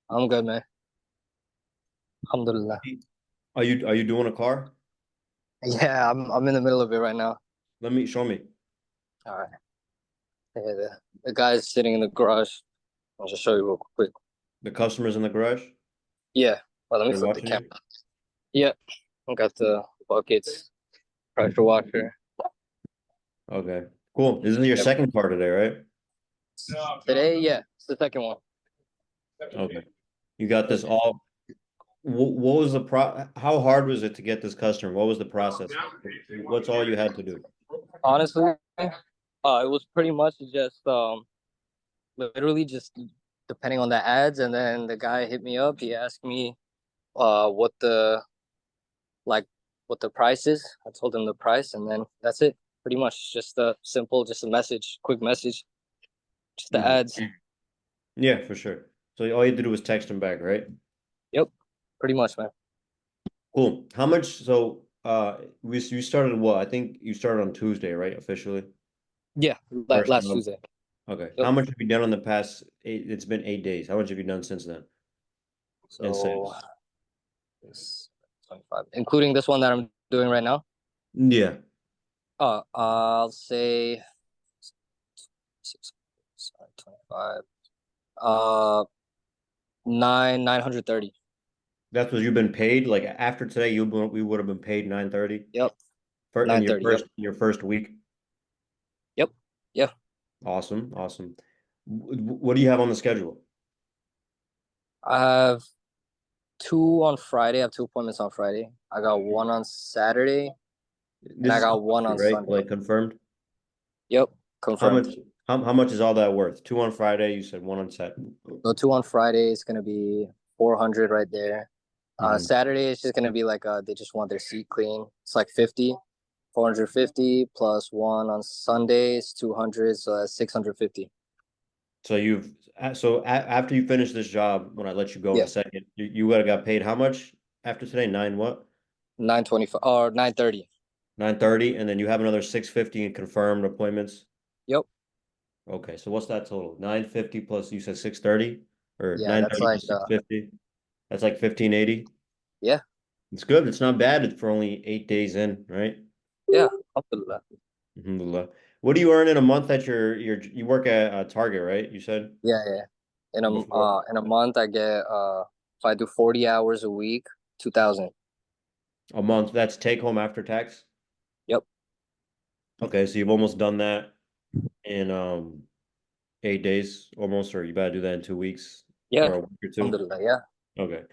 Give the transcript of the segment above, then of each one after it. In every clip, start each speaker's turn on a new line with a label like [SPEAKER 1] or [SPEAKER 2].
[SPEAKER 1] I'm good, man. Alhamdulillah.
[SPEAKER 2] Are you doing a car?
[SPEAKER 1] Yeah, I'm in the middle of it right now.
[SPEAKER 2] Show me.
[SPEAKER 1] All right. Yeah, the guy's sitting in the garage. I'll just show you real quick.
[SPEAKER 2] The customers in the garage.
[SPEAKER 1] Yeah. Well, let me
[SPEAKER 2] They're
[SPEAKER 1] flip the
[SPEAKER 2] watching you.
[SPEAKER 1] camera. Yeah. I got the buckets, pressure washer.
[SPEAKER 2] Okay, cool. This is your
[SPEAKER 1] Yep.
[SPEAKER 2] second car today, right?
[SPEAKER 1] Today, yeah, it's the second one.
[SPEAKER 2] Okay. You got this all. What was the How hard was it to get this customer? What was the process like? What's all you had to do?
[SPEAKER 1] Honestly, it was pretty much just literally just depending on the ads, and then the guy hit me up. He asked me what the like what the price is. I told him the price, and then that's it. Pretty much just a simple, just a message, quick message, just the
[SPEAKER 2] Mhm.
[SPEAKER 1] ads.
[SPEAKER 2] Yeah, for sure. So all you had to do was text him back, right?
[SPEAKER 1] Yep, pretty much, man.
[SPEAKER 2] Cool. How much? So, you started what? I think you started on Tuesday, right? Officially,
[SPEAKER 1] Yeah,
[SPEAKER 2] first
[SPEAKER 1] last
[SPEAKER 2] month.
[SPEAKER 1] Tuesday.
[SPEAKER 2] Okay.
[SPEAKER 1] Yep.
[SPEAKER 2] How much have you done on the past eight? It's been 8 days. How much have you done since then? In
[SPEAKER 1] So
[SPEAKER 2] sales.
[SPEAKER 1] it's 25, including this one that I'm doing right now.
[SPEAKER 2] Yeah.
[SPEAKER 1] I'll say six, sorry, 25. Uh, 930.
[SPEAKER 2] That's what you've been paid. Like after today, we would have been paid 9:30
[SPEAKER 1] Yep,
[SPEAKER 2] for in
[SPEAKER 1] 930. Yep,
[SPEAKER 2] your first week.
[SPEAKER 1] yep, yeah.
[SPEAKER 2] Awesome, awesome. What do you have on the schedule?
[SPEAKER 1] I have two on Friday. I have two appointments on Friday. I got one on Saturday, and
[SPEAKER 2] This
[SPEAKER 1] I
[SPEAKER 2] is
[SPEAKER 1] got one on
[SPEAKER 2] right?
[SPEAKER 1] Sunday.
[SPEAKER 2] Like confirmed.
[SPEAKER 1] Yep,
[SPEAKER 2] How
[SPEAKER 1] confirmed.
[SPEAKER 2] much? How much is all that worth? Two on Friday. You said one on Saturday.
[SPEAKER 1] So two on Friday is gonna be 400 right there.
[SPEAKER 2] Hmm.
[SPEAKER 1] Saturday is just gonna be like they just want their seat clean. It's like 50, 450 plus one on Sunday is 200, so that's 650.
[SPEAKER 2] So after you finish this job, when I let you go in
[SPEAKER 1] Yeah,
[SPEAKER 2] a second, you would have got paid how much after today? Nine what?
[SPEAKER 1] 925 or 930.
[SPEAKER 2] 9:30, and then you have another 650 in confirmed appointments.
[SPEAKER 1] Yep.
[SPEAKER 2] Okay, so what's that total? 950 plus you said 630 or
[SPEAKER 1] Yeah, that's
[SPEAKER 2] 930
[SPEAKER 1] like
[SPEAKER 2] plus 650? That's like 1580.
[SPEAKER 1] yeah,
[SPEAKER 2] It's good. It's not bad for only 8 days in, right?
[SPEAKER 1] yeah. Alhamdulillah.
[SPEAKER 2] Alhamdulillah. What do you earn in a month that you work at Target, right? You said
[SPEAKER 1] Yeah, yeah.
[SPEAKER 2] before
[SPEAKER 1] In a month I get if I do 40 hours a week, 2000.
[SPEAKER 2] a month. That's take home after tax.
[SPEAKER 1] Yep.
[SPEAKER 2] Okay, so you've almost done that in 8 days almost, or you better do that in 2 weeks or
[SPEAKER 1] Yeah.
[SPEAKER 2] a week or two.
[SPEAKER 1] Alhamdulillah. Yeah.
[SPEAKER 2] Okay.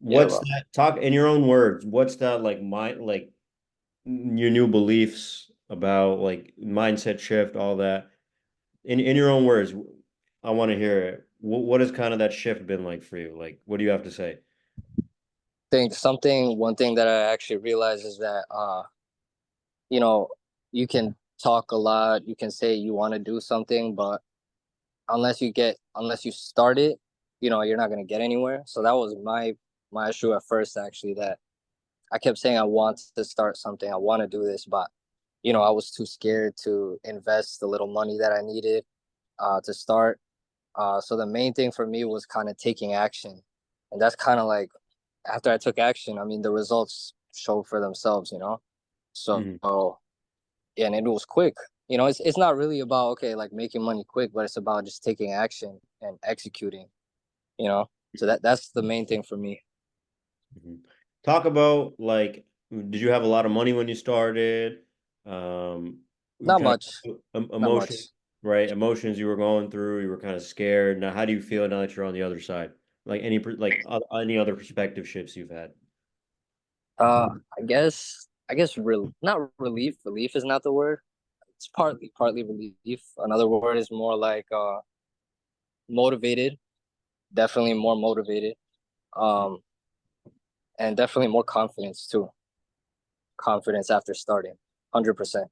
[SPEAKER 1] Yeah,
[SPEAKER 2] What's
[SPEAKER 1] bro.
[SPEAKER 2] that? Talk in your own words. What's that like your new beliefs about like mindset shift, all that. In your own words, I want to hear it. What has kind of that shift been like for you? Like, what do you have to say?
[SPEAKER 1] Think something one thing that I actually realized is that you know, you can talk a lot, you can say you want to do something, but unless you start it, you're not gonna get anywhere. So that was my issue at first actually, that I kept saying I want to start something, I want to do this, but I was too scared to invest the little money that I needed to start. So the main thing for me was kind of taking action. And that's kind of like after I took action, I mean, the results show for themselves. So,
[SPEAKER 2] Mhm.
[SPEAKER 1] yeah, and it was quick. It's not really about, okay, like making money quick, but it's about just taking action and executing, you know? So that's the main thing for me.
[SPEAKER 2] Mhm. Talk about like, did you have a lot of money when you started? Um,
[SPEAKER 1] Not
[SPEAKER 2] kind
[SPEAKER 1] much,
[SPEAKER 2] of
[SPEAKER 1] not much.
[SPEAKER 2] emotion, right? Emotions you were going through. You were kind of scared. Now, how do you feel now that you're on the other side? Like any other perspective shifts you've had?
[SPEAKER 1] Uh, I guess real not relief. Relief is not the word. It's partly relief. Another word is more like motivated, definitely more motivated. Um, and definitely more confidence too. Confidence after starting, 100%.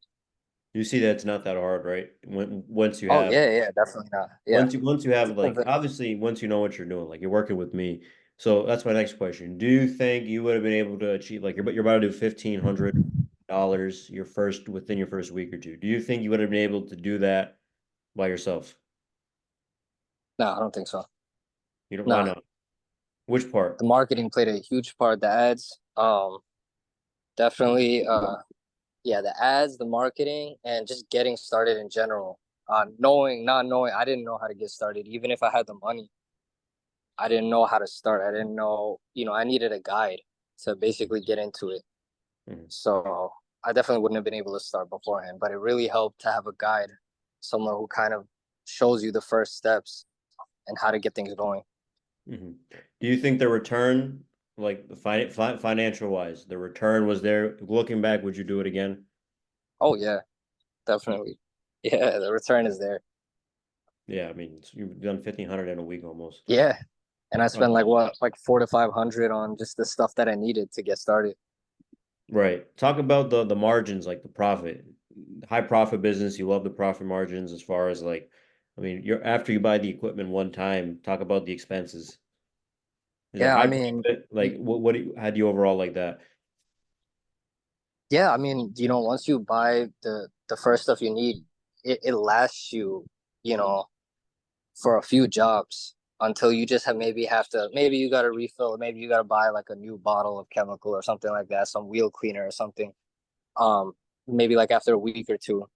[SPEAKER 2] You see that it's not that hard, right? When
[SPEAKER 1] Oh yeah, yeah, definitely not. Yeah.
[SPEAKER 2] once you have like obviously once you know what you're doing, like you're working with me. So that's my next question. Do you think you would have been able to achieve like you're about to do $1,500 within your first week or two? Do you think you would have been able to do that by yourself?
[SPEAKER 1] No, I don't think so.
[SPEAKER 2] You don't, why
[SPEAKER 1] Nah,
[SPEAKER 2] not? Which
[SPEAKER 1] The
[SPEAKER 2] part?
[SPEAKER 1] marketing played a huge part. The ads, definitely, yeah, the ads, the marketing, and just getting started in general. Not knowing, I didn't know how to get started. Even if I had the money, I didn't know how to start. I didn't know, I needed a guide to basically get into it.
[SPEAKER 2] Mhm.
[SPEAKER 1] So I definitely wouldn't have been able to start beforehand, but it really helped to have a guide, someone who kind of shows you the first steps and how to get things going.
[SPEAKER 2] Mhm. Do you think the return, like financial wise, the return was there? Looking back, would you do it again?
[SPEAKER 1] Oh yeah, definitely. Yeah, the return is there.
[SPEAKER 2] Yeah, I mean, you've done 1,500 in a week almost.
[SPEAKER 1] Yeah. And I
[SPEAKER 2] Uh,
[SPEAKER 1] spent like what, like 400 to 500 on just the stuff that I needed to get started.
[SPEAKER 2] right. Talk about the margins, like the profit. High profit business, you love the profit margins as far as like, I mean, you're after you buy the equipment one time, talk about the expenses. Is it
[SPEAKER 1] Yeah, I
[SPEAKER 2] high
[SPEAKER 1] mean,
[SPEAKER 2] profit? Like how do you overall like that?
[SPEAKER 1] yeah, I mean, once you buy the first stuff you need, it lasts you, you know, for a few jobs until you just have to maybe you got to refill, maybe you got to buy like a new bottle of chemical or something like that, some wheel cleaner or something. Um, maybe like after a week or two.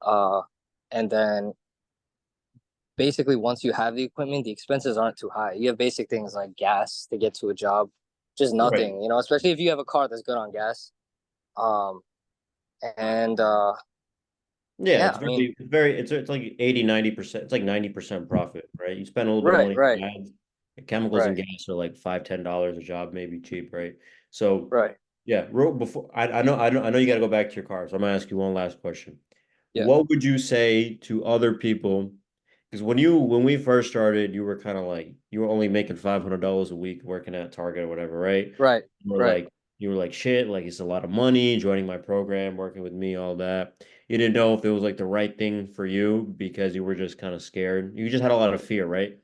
[SPEAKER 1] Uh, and then basically once you have the equipment, the expenses aren't too high. You have basic things like gas to get to a job, just
[SPEAKER 2] Right.
[SPEAKER 1] nothing, especially if you have a car that's good on gas. Um, and
[SPEAKER 2] Yeah,
[SPEAKER 1] yeah, I mean,
[SPEAKER 2] it's like 80, 90%. It's like 90% profit, right? You spend a little bit of
[SPEAKER 1] right,
[SPEAKER 2] money
[SPEAKER 1] right,
[SPEAKER 2] on ads. Chemicals and
[SPEAKER 1] right,
[SPEAKER 2] gas are like $5, $10 a job, maybe cheap, right? So
[SPEAKER 1] right.
[SPEAKER 2] yeah, before I know you got to go back to your car, so I'm gonna ask you one last question.
[SPEAKER 1] Yeah,
[SPEAKER 2] What would you say to other people? Because when we first started, you were kind of like you were only making $500 a week working at Target or whatever, right?
[SPEAKER 1] right,
[SPEAKER 2] You were
[SPEAKER 1] right,
[SPEAKER 2] like you were like shit, like it's a lot of money joining my program, working with me, all that. You didn't know if it was like the right thing for you because you were just kind of scared. You just had a lot of fear, right?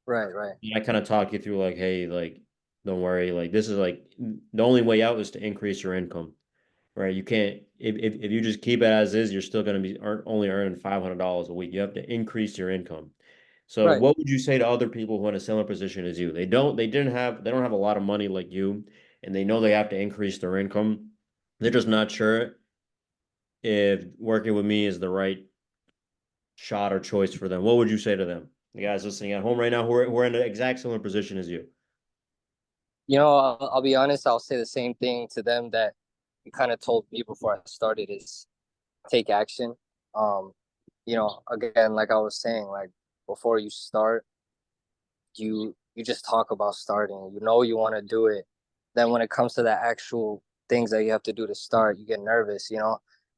[SPEAKER 1] right, right,
[SPEAKER 2] And I kind of talk you through like, hey, like don't worry, like this is like the only way out is to increase your income. Right, you can't if you just keep it as is, you're still going to be only earning $500 a week. You have to increase your income. So,
[SPEAKER 1] right.
[SPEAKER 2] what would you say to other people who are in a similar position as you? They don't have a lot of money like you, and they know they have to increase their income. They're just not sure if working with me is the right shot or choice for them. What would you say to them? The guys listening at home right now who are in the exact similar position as you.
[SPEAKER 1] I'll be honest, I'll say the same thing to them that you kind of told me before I started is take action. Um, again, like I was saying, like before you start, you just talk about starting. You want to do it. Then when it comes to the actual things that you have to do to start, you get nervous,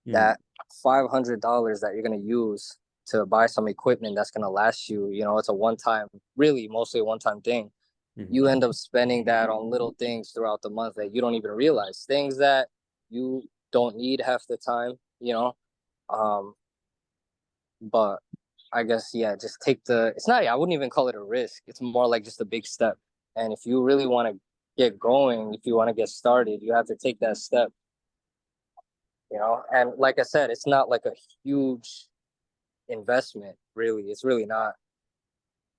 [SPEAKER 2] Hmm.
[SPEAKER 1] that $500 that you're gonna use to buy some equipment that's gonna last you, it's a one time, really mostly a one time thing.
[SPEAKER 2] Hmm.
[SPEAKER 1] You end up spending that on little things throughout the month that you don't even realize, things that you don't need half the time, um but I guess, yeah, just take it's not, I wouldn't even call it a risk, it's more like just a big step. And if you really want to get going, if you want to get started, you have to take that step, and like I said, it's not like a huge investment, really. It's really not.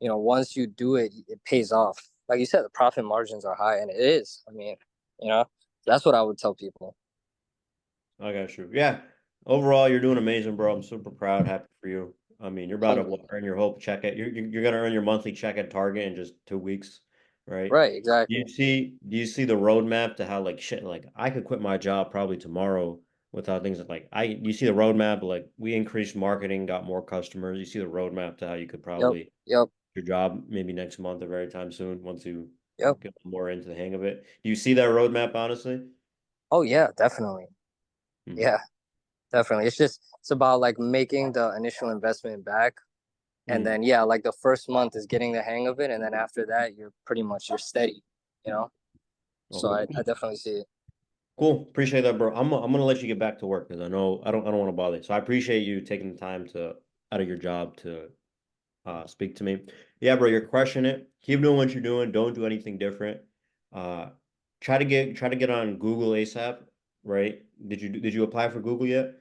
[SPEAKER 1] Once you do it, it pays off. Like you said, the profit margins are high, and it is. I mean, you know, that's what I would tell people.
[SPEAKER 2] I got you. Yeah. Overall, you're doing amazing, bro. I'm super proud, happy for you. I mean, you're about to
[SPEAKER 1] Alhamdulillah.
[SPEAKER 2] earn your whole check at you're gonna earn your monthly check at Target in just 2 weeks, right?
[SPEAKER 1] Right, exactly.
[SPEAKER 2] Do you see the roadmap to how like shit like I could quit my job probably tomorrow without things like you see the roadmap like we increased marketing, got more customers. You see the roadmap to how you could
[SPEAKER 1] Yep,
[SPEAKER 2] probably
[SPEAKER 1] yep,
[SPEAKER 2] your job maybe next month or very time soon once you
[SPEAKER 1] yep.
[SPEAKER 2] get more into the hang of it. Do you see that roadmap honestly?
[SPEAKER 1] Oh yeah, definitely.
[SPEAKER 2] Hmm.
[SPEAKER 1] Yeah, definitely. It's about like making the initial investment back. And
[SPEAKER 2] Hmm.
[SPEAKER 1] then yeah, like the first month is getting the hang of it, and then after that, you're steady, you know. So
[SPEAKER 2] Okay.
[SPEAKER 1] I definitely see it.
[SPEAKER 2] Cool. Appreciate that, bro. I'm gonna let you get back to work because I know I don't want to bother you. So I appreciate you taking the time to out of your job to speak to me. Yeah, bro, you're crushing it. Keep doing what you're doing. Don't do anything different. Uh, try to get on Google ASAP. Right? Did you apply for Google yet?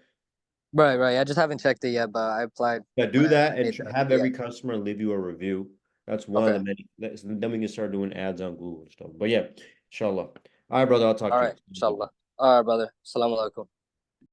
[SPEAKER 1] Right, right. I just haven't checked it yet, but I applied
[SPEAKER 2] Yeah,
[SPEAKER 1] when
[SPEAKER 2] do
[SPEAKER 1] I
[SPEAKER 2] that and
[SPEAKER 1] made the
[SPEAKER 2] have
[SPEAKER 1] yeah.
[SPEAKER 2] every customer leave you a review. That's one of the
[SPEAKER 1] Okay.
[SPEAKER 2] many. Then we can start doing ads on Google and stuff. But yeah, inshallah. All right, brother. I'll talk
[SPEAKER 1] All
[SPEAKER 2] to
[SPEAKER 1] right.
[SPEAKER 2] you.
[SPEAKER 1] Inshallah. All right, brother. Assalamu alaikum.